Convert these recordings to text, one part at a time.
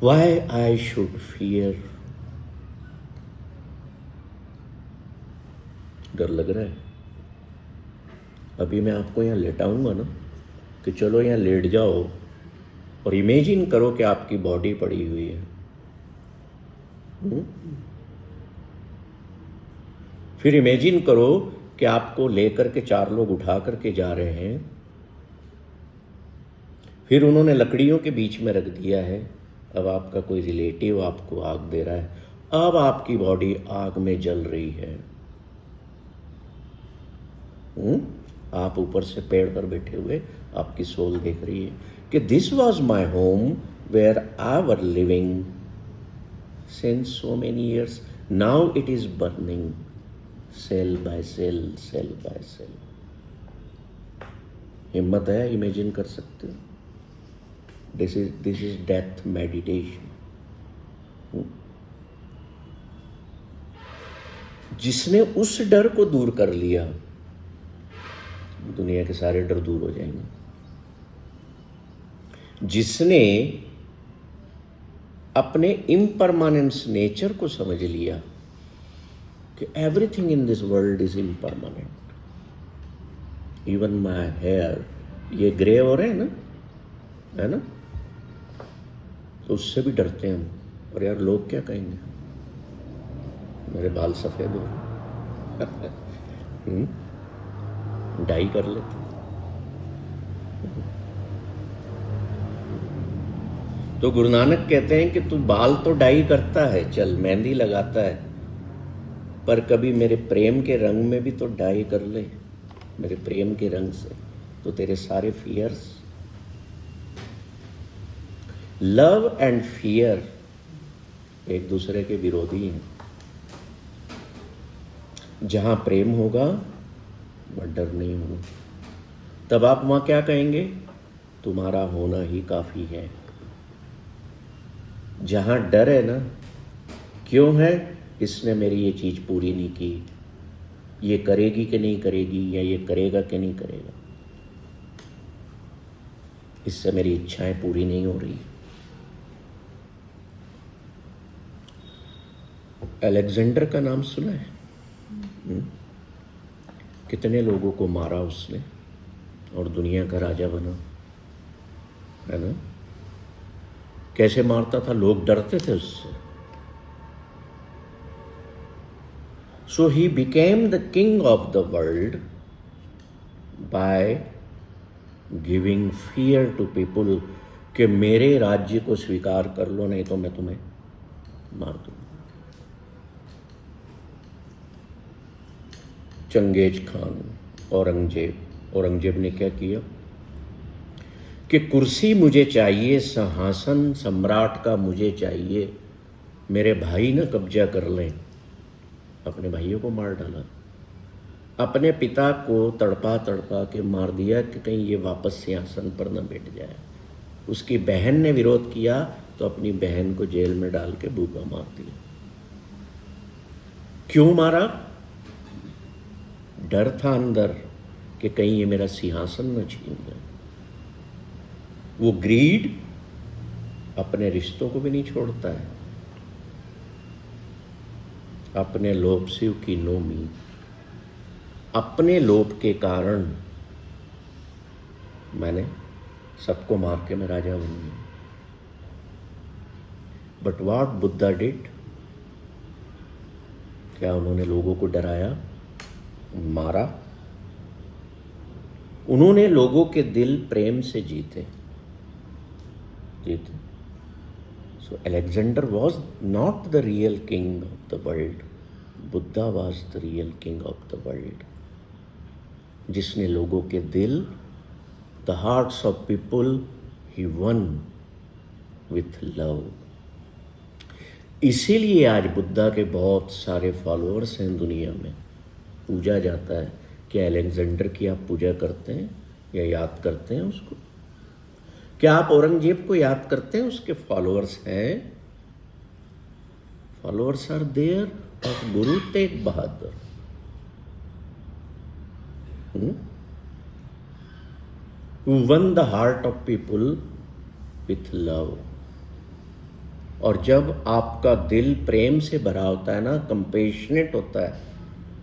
Why I should fear? डर लग रहा है? अभी मैं आपको यहाँ लेटाऊंगा ना, कि चलो यहाँ लेट जाओ और इमेजिन करो कि आपकी बॉडी पड़ी हुई है। फिर इमेजिन करो कि आपको लेकर के 4 लोग उठा करके जा रहे हैं, फिर उन्होंने लकड़ियों के बीच में रख दिया है। अब आपका कोई रिलेटिव आपको आग दे रहा है, अब आपकी बॉडी आग में जल रही है। आप ऊपर से पेड़ पर बैठे हुए आपकी सोल देख रही है कि this was my home where I were living since so many years, now it is burning cell by cell, cell by cell. हिम्मत है? इमेजिन कर सकते हो? This is death meditation. जिसने उस डर को दूर कर लिया, दुनिया के सारे डर दूर हो जाएंगे। जिसने अपने इम्परमानेंस नेचर को समझ लिया कि everything in this world is impermanent, even my hair, ये ग्रे हो रहे हैं ना, है ना, तो उससे भी डरते हैं हम। और यार लोग क्या कहेंगे, मेरे बाल सफेद हो रहे डाई कर लेते। तो गुरु नानक कहते हैं कि तू बाल तो डाई करता है, चल मेहंदी लगाता है, पर कभी मेरे प्रेम के रंग में भी तो डाई कर ले, मेरे प्रेम के रंग से, तो तेरे सारे फियर्स। लव एंड फियर एक दूसरे के विरोधी हैं। जहां प्रेम होगा वहां डर नहीं होगा। तब आप वहां क्या कहेंगे? तुम्हारा होना ही काफी है। जहां डर है ना, क्यों है? इसने मेरी ये चीज पूरी नहीं की, ये करेगी कि नहीं करेगी, या ये करेगा कि नहीं करेगा, इससे मेरी इच्छाएं पूरी नहीं हो रही। अलेक्जेंडर का नाम सुना है? कितने लोगों को मारा उसने और दुनिया का राजा बना, है ना? कैसे मारता था, लोग डरते थे उससे। So he became the king of the world by giving fear to people, कि मेरे राज्य को स्वीकार कर लो, नहीं तो मैं तुम्हें मार दूंगा। चंगेज खान, औरंगजेब ने क्या किया कि कुर्सी मुझे चाहिए, सिंहासन सम्राट का मुझे चाहिए, मेरे भाई ना कब्जा कर लें। अपने भाइयों को मार डाला, अपने पिता को तड़पा तड़पा के मार दिया कि कहीं ये वापस सिंहासन पर न बैठ जाए। उसकी बहन ने विरोध किया तो अपनी बहन को जेल में डाल के भूखा मार दिया। क्यों मारा? डर था अंदर कि कहीं ये मेरा सिंहासन न छीन जाए। वो ग्रीड अपने रिश्तों को भी नहीं छोड़ता है, अपने लोभ से की नोमी, अपने लोभ के कारण मैंने सबको मार के मैं राजा बन गया। But what Buddha did? क्या उन्होंने लोगों को डराया, मारा? उन्होंने लोगों के दिल प्रेम से जीते। So Alexander was not the real king of the world, Buddha was the real king of the world, जिसने लोगों के दिल, the hearts of people he won with love. इसीलिए आज बुद्धा के बहुत सारे फॉलोअर्स हैं दुनिया में। पूजा जाता है। क्या अलेक्जेंडर की आप पूजा करते हैं या याद करते हैं उसको? क्या आप औरंगजेब को याद करते हैं? उसके फॉलोअर्स हैं। Followers are there of Guru Tegh Bahadur, who won the heart of people with love. और जब आपका दिल प्रेम से भरा होता है ना, कंपेशनेट होता है,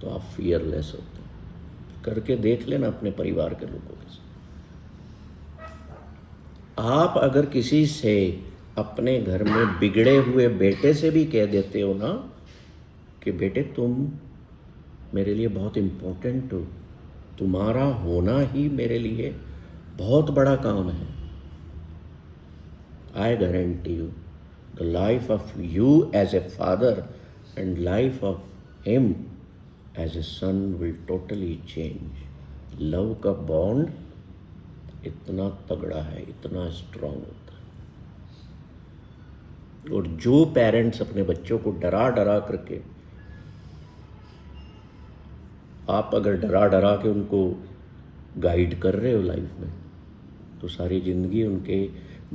तो आप फियरलेस होते हैं। करके देख लेना अपने परिवार के लोगों के साथ। आप अगर किसी से अपने घर में बिगड़े हुए बेटे से भी कह देते हो ना कि बेटे तुम मेरे लिए बहुत इम्पोर्टेंट हो, तुम्हारा होना ही मेरे लिए बहुत बड़ा काम है, I guarantee you the life of you as a father and life of him as a son will totally change. Love का बॉन्ड इतना तगड़ा है, इतना स्ट्रांग होता है। और जो पेरेंट्स अपने बच्चों को डरा डरा करके, आप अगर डरा डरा के उनको गाइड कर रहे हो लाइफ में, तो सारी ज़िंदगी उनके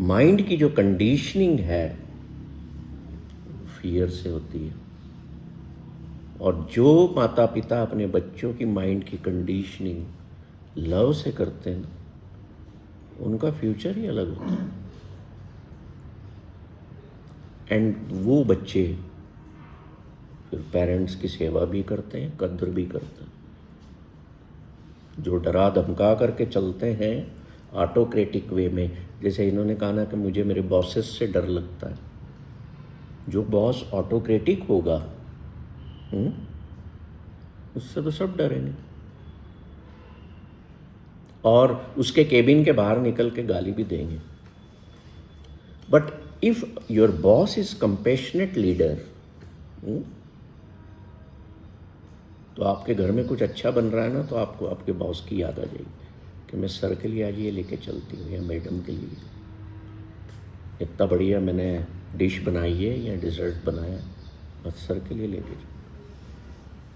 माइंड की जो कंडीशनिंग है फियर से होती है। और जो माता पिता अपने बच्चों की माइंड की कंडीशनिंग लव से करते हैं, उनका फ्यूचर ही अलग होता है। एंड वो बच्चे फिर पेरेंट्स की सेवा भी करते हैं, कद्र भी करते हैं। जो डरा धमका करके चलते हैं ऑटोक्रेटिक वे में, जैसे इन्होंने कहा ना कि मुझे मेरे बॉसेस से डर लगता है। जो बॉस ऑटोक्रेटिक होगा उससे तो सब डरेंगे, और उसके केबिन के बाहर निकल के गाली भी देंगे। But if your boss is compassionate leader, तो आपके घर में कुछ अच्छा बन रहा है ना, तो आपको आपके बॉस की याद आ जाएगी कि मैं सर के लिए आज ये लेके चलती हूँ, या मैडम के लिए इतना बढ़िया मैंने डिश बनाई है या डिज़र्ट बनाया, बस सर के लिए लेके जाओ।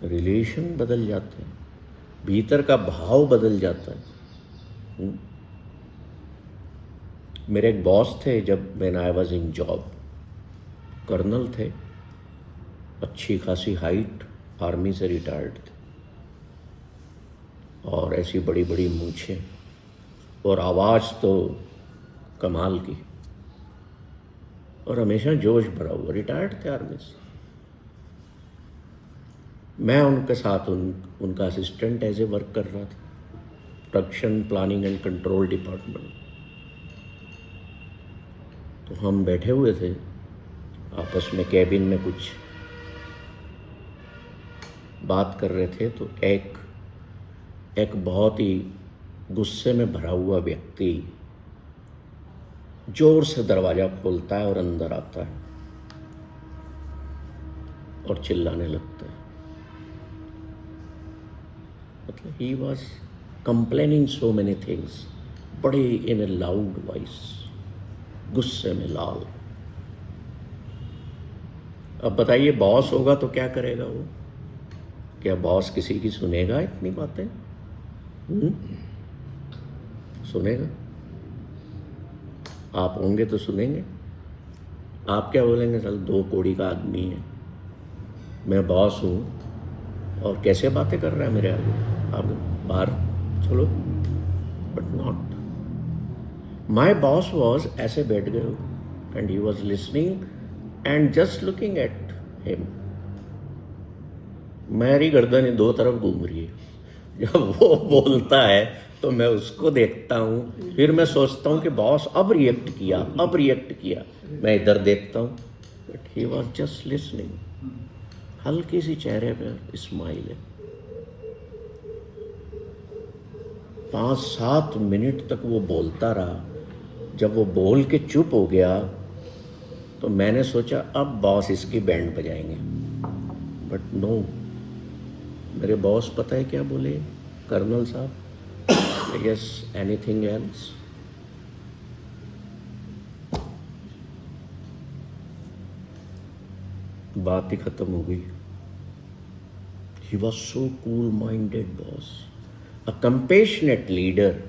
रिलेशन बदल जाते हैं, भीतर का भाव बदल जाता है। मेरे एक बॉस थे जब when I was in job, colonel थे, अच्छी खासी हाइट, आर्मी से रिटायर्ड थे, और ऐसी बड़ी बड़ी मूछें, और आवाज़ तो कमाल की, और हमेशा जोश भरा हुआ। रिटायर्ड थे आर्मी से। मैं उनके साथ उनका असिस्टेंट एज ए वर्क कर रहा था, production planning and control department. तो हम बैठे हुए थे आपस में कैबिन में, कुछ बात कर रहे थे। तो एक बहुत ही गुस्से में भरा हुआ व्यक्ति जोर से दरवाज़ा खोलता है और अंदर आता है और चिल्लाने लगता है। मतलब he was complaining so many things, बड़े इन ए लाउड वॉइस, गुस्से में लाल। अब बताइए बॉस होगा तो क्या करेगा वो? क्या बॉस किसी की सुनेगा इतनी बातें? सुनेगा? आप होंगे तो सुनेंगे। आप क्या बोलेंगे, चल दो कौड़ी का आदमी है, मैं बॉस हूँ और कैसे बातें कर रहा है मेरे आगे, आप बाहर चलो। But not, my boss was ऐसे बैठ गए and he was listening and just looking at him. मेरी गर्दन दो तरफ घूम रही है। जब वो बोलता है तो मैं उसको देखता हूँ, फिर मैं सोचता हूँ कि बॉस अब रिएक्ट किया, मैं इधर देखता हूँ, but he was just listening. हल्की सी चेहरे पे स्माइल है। 5-7 मिनट तक वो बोलता रहा। जब वो बोल के चुप हो गया तो मैंने सोचा अब बॉस इसकी बैंड बजाएंगे, बट नो, मेरे बॉस पता है क्या बोले, कर्नल साहब, यस एनीथिंग एल्स? बात ही खत्म हो गई। He was so cool minded boss, a compassionate leader.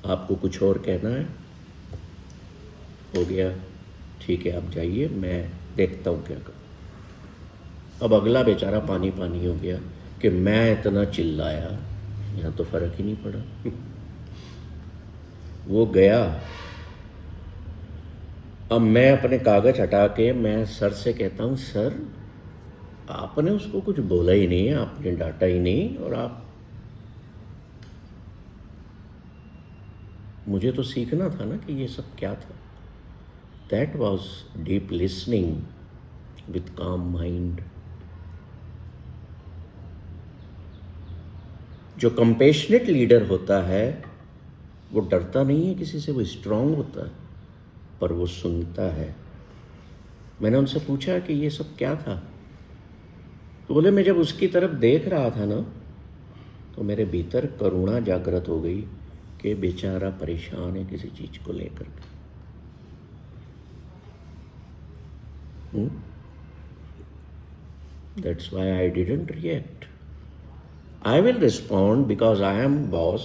आपको कुछ और कहना है? हो गया, ठीक है, आप जाइए, मैं देखता हूँ क्या कर। अब अगला बेचारा पानी पानी हो गया कि मैं इतना चिल्लाया, यहाँ तो फर्क ही नहीं पड़ा। वो गया, अब मैं अपने कागज हटा के मैं सर से कहता हूँ, सर आपने उसको कुछ बोला ही नहीं, आपने डांटा ही नहीं, और आप, मुझे तो सीखना था ना कि ये सब क्या था। That was deep listening with काम माइंड। जो कंपेशनेट लीडर होता है वो डरता नहीं है किसी से, वो स्ट्रांग होता है, पर वो सुनता है। मैंने उनसे पूछा कि ये सब क्या था, तो बोले मैं जब उसकी तरफ देख रहा था ना, तो मेरे भीतर करुणा जागृत हो गई कि बेचारा परेशान है किसी चीज को लेकर के। That's why I didn't react. I will respond because I am boss.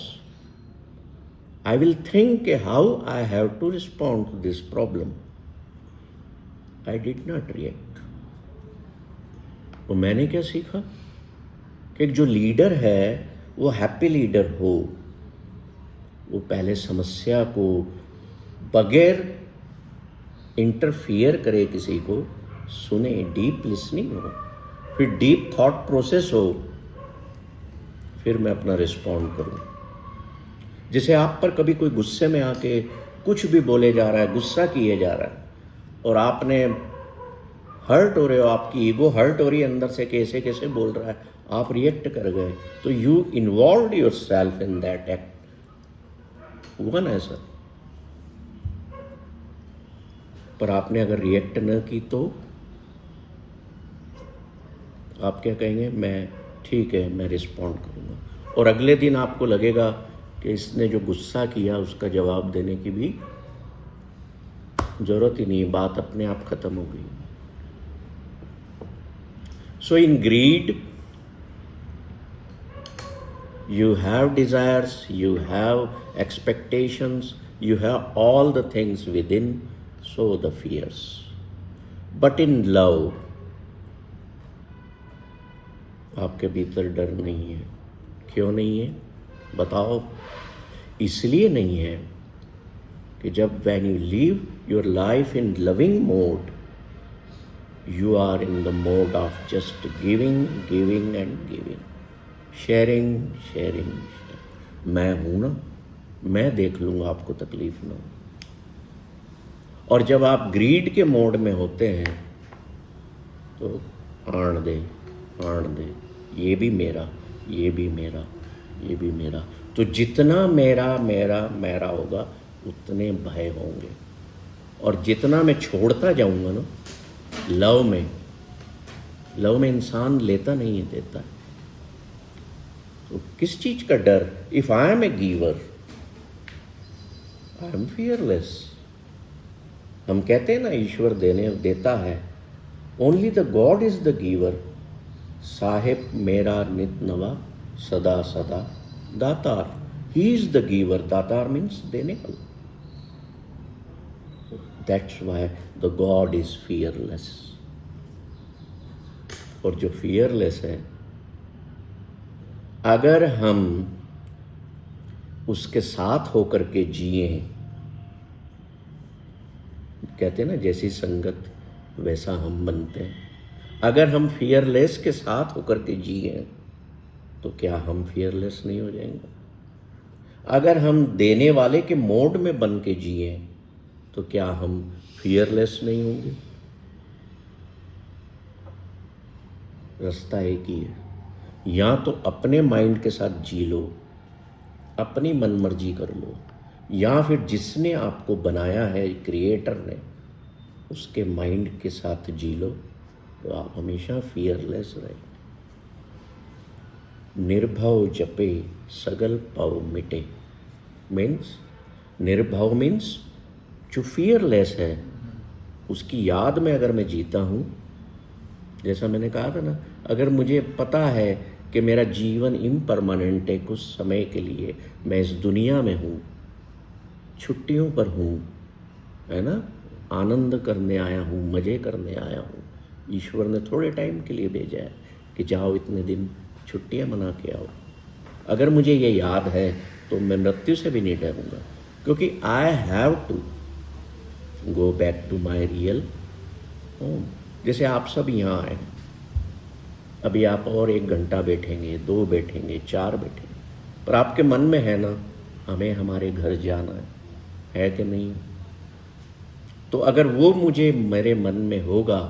I will think how I have to respond to this problem. I did not react. तो मैंने क्या सीखा कि जो लीडर है वो हैप्पी लीडर हो, वो पहले समस्या को बगैर इंटरफियर करे किसी को सुने, डीप लिसनिंग हो, फिर डीप थॉट प्रोसेस हो, फिर मैं अपना रिस्पॉन्ड करूं। जैसे आप पर कभी कोई गुस्से में आके कुछ भी बोले जा रहा है, गुस्सा किए जा रहा है, और आपने हर्ट हो रहे हो, आपकी ईगो हर्ट हो रही है अंदर से, कैसे कैसे बोल रहा है, आप रिएक्ट कर गए, तो you involve your self in that act. हुआ ना ऐसा? पर आपने अगर रिएक्ट न की तो आप क्या कहेंगे? मैं ठीक है, मैं रिस्पॉन्ड करूँगा, और अगले दिन आपको लगेगा कि इसने जो गुस्सा किया उसका जवाब देने की भी जरूरत ही नहीं, बात अपने आप खत्म हो गई। सो इन grid you have desires, you have expectations, you have all the things within, so the fears. But in love, आपके भीतर डर नहीं है। क्यों नहीं है बताओ? इसलिए नहीं है कि जब when you live your life in loving mode, you are in the mode of just giving, giving and giving. Sharing sharing. मैं हूं ना, मैं देख लूंगा, आपको तकलीफ ना हो। और जब आप ग्रीड के मोड में होते हैं तो आण दे, ये भी मेरा, ये भी मेरा, ये भी मेरा। तो जितना मेरा मेरा मेरा होगा उतने भय होंगे, और जितना मैं छोड़ता जाऊंगा ना, लव में इंसान लेता नहीं है, देता है। तो किस चीज का डर? If I am a giver, I am fearless. हम कहते हैं ना ईश्वर देता है, only the God is the giver. साहिब मेरा नित नवा सदा सदा दातार, ही इज द गिवर। दातार मीन्स देने वाला। That's why the God is fearless. और जो फियरलेस है, अगर हम उसके साथ होकर के जिए, कहते हैं ना जैसी संगत वैसा हम बनते हैं। अगर हम फियरलेस के साथ होकर के जिए तो क्या हम फियरलेस नहीं हो जाएंगे? अगर हम देने वाले के मोड में बन के जिए तो क्या हम फियरलेस नहीं होंगे? रास्ता एक ही है, या तो अपने माइंड के साथ जी लो, अपनी मनमर्जी कर लो, या फिर जिसने आपको बनाया है, क्रिएटर ने, उसके माइंड के साथ जी लो, तो आप हमेशा फियरलेस रहे। निर्भव जपे सगल पव मिटे। मीन्स निर्भव मीन्स जो फियरलेस है, उसकी याद में अगर मैं जीता हूँ, जैसा मैंने कहा था ना, अगर मुझे पता है कि मेरा जीवन इम्परमानेंट है, कुछ समय के लिए मैं इस दुनिया में हूँ, छुट्टियों पर हूँ, है ना, आनंद करने आया हूँ, मज़े करने आया हूँ, ईश्वर ने थोड़े टाइम के लिए भेजा है कि जाओ इतने दिन छुट्टियाँ मना के आओ। अगर मुझे ये याद है तो मैं मृत्यु से भी नहीं डरूँगा, क्योंकि I have to go back to my real home. जैसे आप सब यहाँ आए, अभी आप और 1 घंटा बैठेंगे, 2 बैठेंगे, 4 बैठेंगे, पर आपके मन में है ना हमें हमारे घर जाना है कि नहीं? तो अगर वो मुझे मेरे मन में होगा